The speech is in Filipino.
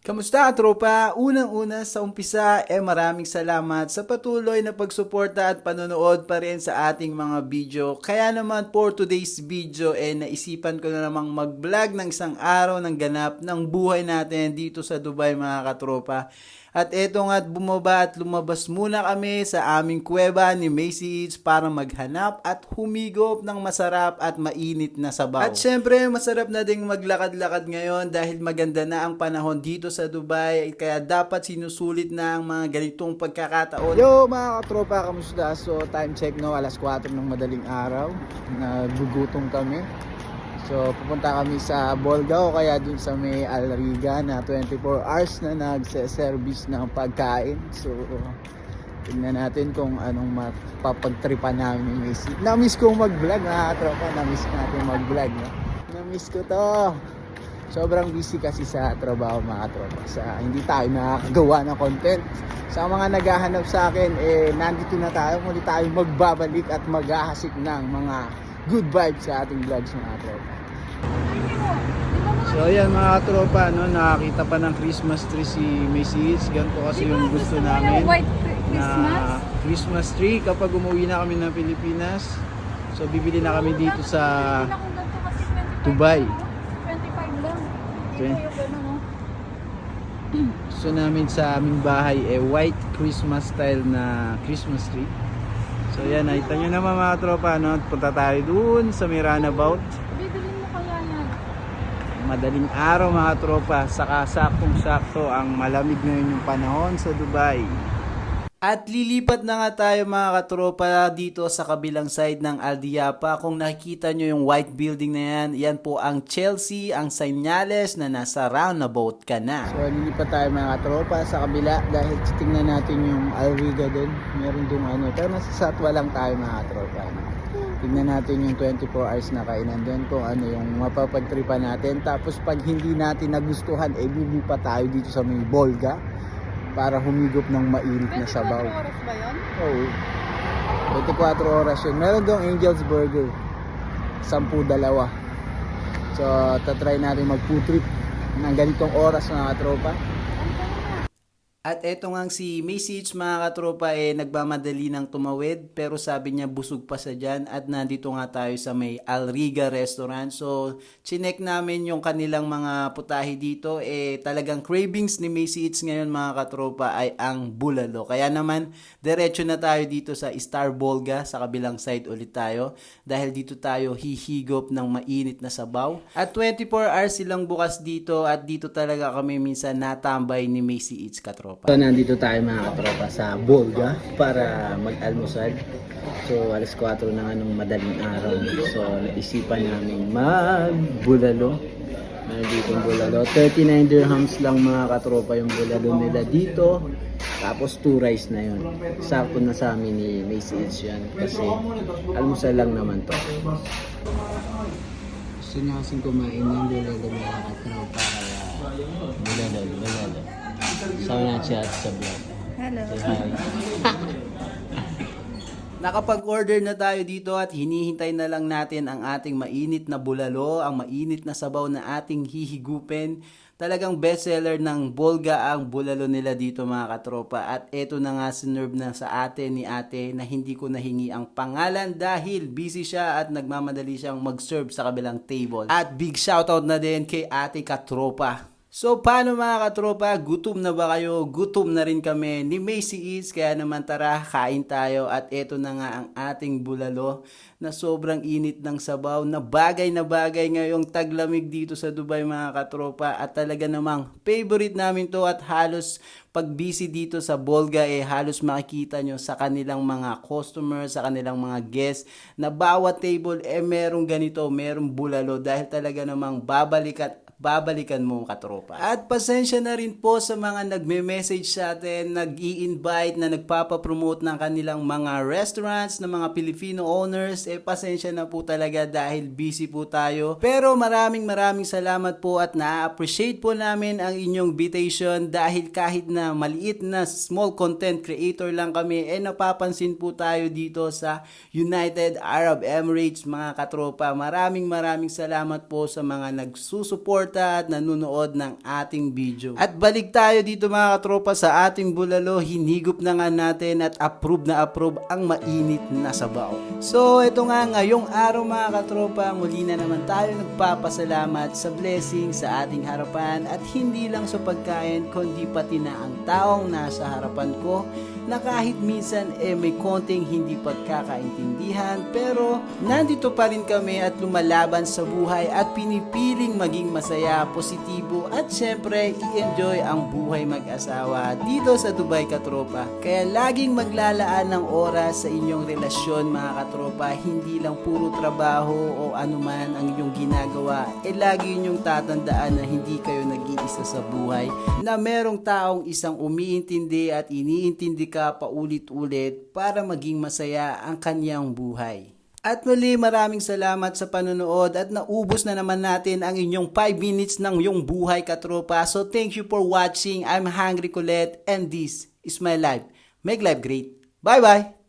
Kamusta tropa? Unang-una sa umpisa, maraming salamat sa patuloy na pagsuporta at panonood pa rin sa ating mga video. Kaya naman for today's video, naisipan ko na namang mag-vlog ng isang araw ng ganap ng buhay natin dito sa Dubai mga katropa. At eto nga't bumaba at lumabas muna kami sa aming kuweba ni Macy Eats para maghanap at humigop ng masarap at mainit na sabaw. At syempre, masarap na ding maglakad-lakad ngayon dahil maganda na ang panahon dito sa Dubai, kaya dapat sinusulit na ang mga ganitong pagkakataon. Yo mga katropa, kamusta? So time check no, alas 4 ng madaling araw. Nagugutom kami. So, pupunta kami sa Bolga o kaya dun sa may Al Riga na 24 hours na nagse-service ng pagkain. So, tingnan natin kung anong mapapagtripan namin ni Macy. Na-miss kong mag-vlog mga tropa. Na-miss natin mag-vlog. No? Na-miss ko to. Sobrang busy kasi sa trabaho mga tropa. Hindi tayo nakakagawa ng content. Sa mga naghahanap sa akin, nandito na tayo. Muli tayo magbabalik at maghahasik ng mga good vibes sa ating vlogs mga tropa. So ayan mga tropa, no, nakakita pa ng Christmas tree si Macy Eats. Ganito kasi yung gusto namin na Christmas tree kapag umuwi na kami ng Pilipinas. So bibili na kami dito sa Dubai. 25 lang. Gusto namin sa aming bahay white Christmas style na Christmas tree. So yan, nakita nyo naman mga tropa, no? Punta tayo dun sa may runabout. Bibilin mo kaya yan? Madaling araw mga tropa, saka saktong-sakto ang malamig ngayon yung panahon sa Dubai. At lilipat na nga tayo mga katropa dito sa kabilang side ng Al Diapa. Kung nakikita nyo yung white building na yan, yan po ang Chelsea, ang senyales na nasa roundabout ka na. So lilipat tayo mga katropa sa kabila dahil tingnan natin yung Al Riga din. Meron dong pero nasa Satwa lang tayo mga katropa. Tingnan natin yung 24 hours na kainan doon kung ano yung mapapagtripan natin. Tapos pag hindi natin nagustuhan, lilipat tayo dito sa may Bolga para humigop ng mainit na sabaw. 24 oras ba yun? Oo. 24 oras yun. Meron dong Angel's Burger. 10 dalawa. So, tatry natin mag-food trip ng ganitong oras mga tropa. At eto nga si Macy Eats mga katropa nagmamadali ng tumawid pero sabi niya busog pa sa dyan at nandito nga tayo sa may Al Riga restaurant. So chinek namin yung kanilang mga putahe dito talagang cravings ni Macy Eats ngayon mga katropa ay ang bulalo. Kaya naman diretso na tayo dito sa Star Bolga sa kabilang side ulit tayo dahil dito tayo hihigop ng mainit na sabaw. At 24 hours silang bukas dito at dito talaga kami minsan natambay ni Macy Eats katropa. So, nandito tayo mga katropa sa Bolga para mag-almusal. So, alas 4 na nga nung madaling araw. So, naisipan namin mag-bulalo. Nandito yung bulalo. 39 dirhams lang mga katropa yung bulalo nila dito. Tapos 2 rice na yun. Sakto na sa amin ni Macy Eats yan. Kasi almusal lang naman to. Gusto niya kasing kumain yung bulalo mga katropa. Kaya bulalo. Sama na chat sa vlog. Hello. Nakapag-order na tayo dito at hinihintay na lang natin ang ating mainit na bulalo, ang mainit na sabaw na ating hihigupin. Talagang bestseller ng Bolga ang bulalo nila dito mga katropa. At eto na nga sinerve na sa atin ni ate na hindi ko nahingi ang pangalan dahil busy siya at nagmamadali siyang mag-serve sa kabilang table. At big shoutout na din kay ate katropa. So paano mga katropa, gutom na ba kayo? Gutom na rin kami ni Macy Eats, kaya naman tara, kain tayo. At eto na nga ang ating bulalo na sobrang init ng sabaw na bagay ngayong taglamig dito sa Dubai mga katropa. At talaga namang favorite namin to at halos pag busy dito sa Bolga halos makikita nyo sa kanilang mga customers, sa kanilang mga guests na bawat table merong ganito, merong bulalo dahil talaga namang babalikan mo katropa. At pasensya na rin po sa mga nagme-message sa atin, nag-i-invite na nagpapapromote ng kanilang mga restaurants ng mga Filipino owners. Pasensya na po talaga dahil busy po tayo. Pero maraming salamat po at na-appreciate po namin ang inyong invitation dahil kahit na maliit na small content creator lang kami, napapansin po tayo dito sa United Arab Emirates mga katropa. Maraming salamat po sa mga nagsusupport sumusuporta at nanonood ng ating video. At balik tayo dito mga katropa sa ating bulalo. Hinigop na nga natin at approve ang mainit na sabaw. So ito nga ngayong araw mga katropa, muli na naman tayo nagpapasalamat sa blessing sa ating harapan at hindi lang sa pagkain kundi pati na ang taong nasa harapan ko na kahit minsan may konting hindi pagkakaintindihan pero nandito pa rin kami at lumalaban sa buhay at pinipiling maging masaya, positibo at syempre i-enjoy ang buhay mag-asawa dito sa Dubai katropa. Kaya laging maglalaan ng oras sa inyong relasyon mga katropa, hindi lang puro trabaho o anuman ang inyong ginagawa, lagi inyong tatandaan na hindi kayo nag-iisa sa buhay, na merong taong isang umiintindi at iniintindi ka paulit-ulit para maging masaya ang kanyang buhay. At muli maraming salamat sa panonood at naubos na naman natin ang inyong 5 minutes ng iyong buhay katropa. So thank you for watching. I'm Hungry Colette and this is my life. Make life great. Bye bye!